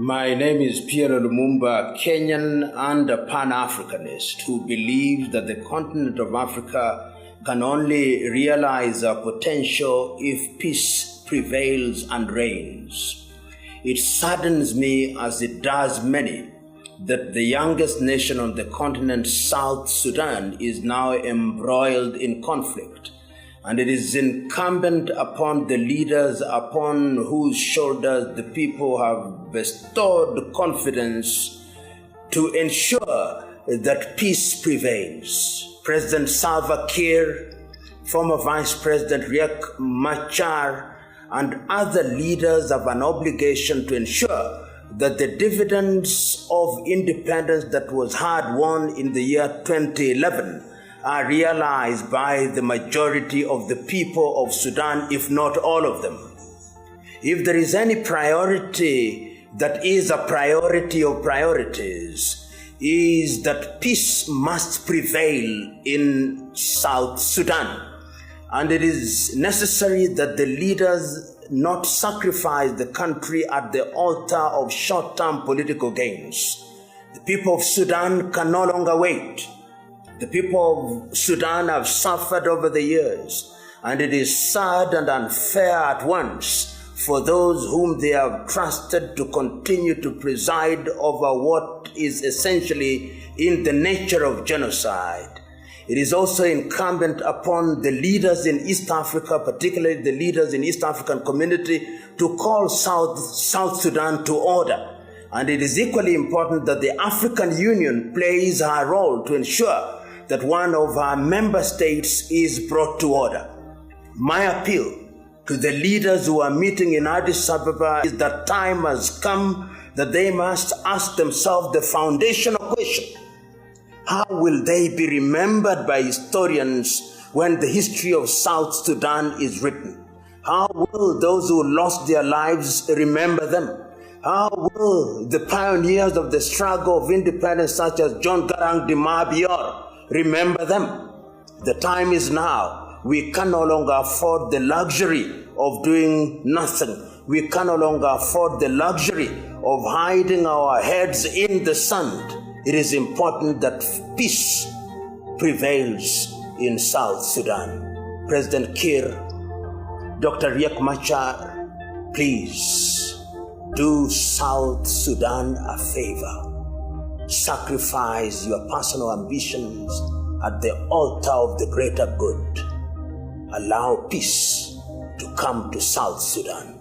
My name is PLO, Kenyan and a Pan-Africanist who believes that the continent of Africa can only realize our potential if peace prevails and reigns. It saddens me, as it does many, that the youngest nation on the continent, South Sudan, is now embroiled in conflict. And it is incumbent upon the leaders upon whose shoulders the people have bestowed confidence to ensure that peace prevails. President Salva Kiir, former Vice President Riek Machar, and other leaders have an obligation to ensure that the dividends of independence that was hard-won in the year 2011 are realized by the majority of the people of Sudan, if not all of them. If there is any priority that is a priority of priorities, is that peace must prevail in South Sudan. And it is necessary that the leaders not sacrifice the country at the altar of short-term political gains. The people of Sudan can no longer wait. The people of Sudan have suffered over the years, and it is sad and unfair at once for those whom they have trusted to continue to preside over what is essentially in the nature of genocide. It is also incumbent upon the leaders in East Africa, particularly the leaders in East African community, to call South Sudan to order. And it is equally important that the African Union plays her role to ensure that one of our member states is brought to order. My appeal to the leaders who are meeting in Addis Ababa is that time has come that they must ask themselves the foundational question: how will they be remembered by historians when the history of South Sudan is written? How will those who lost their lives remember them? How will the pioneers of the struggle of independence, such as John Garang de Mabior, remember them? The time is now. We can no longer afford the luxury of doing nothing. We can no longer afford the luxury of hiding our heads in the sand. It is important that peace prevails in South Sudan. President Kiir, Dr. Riek Machar, please do South Sudan a favor. Sacrifice your personal ambitions at the altar of the greater good. Allow peace to come to South Sudan.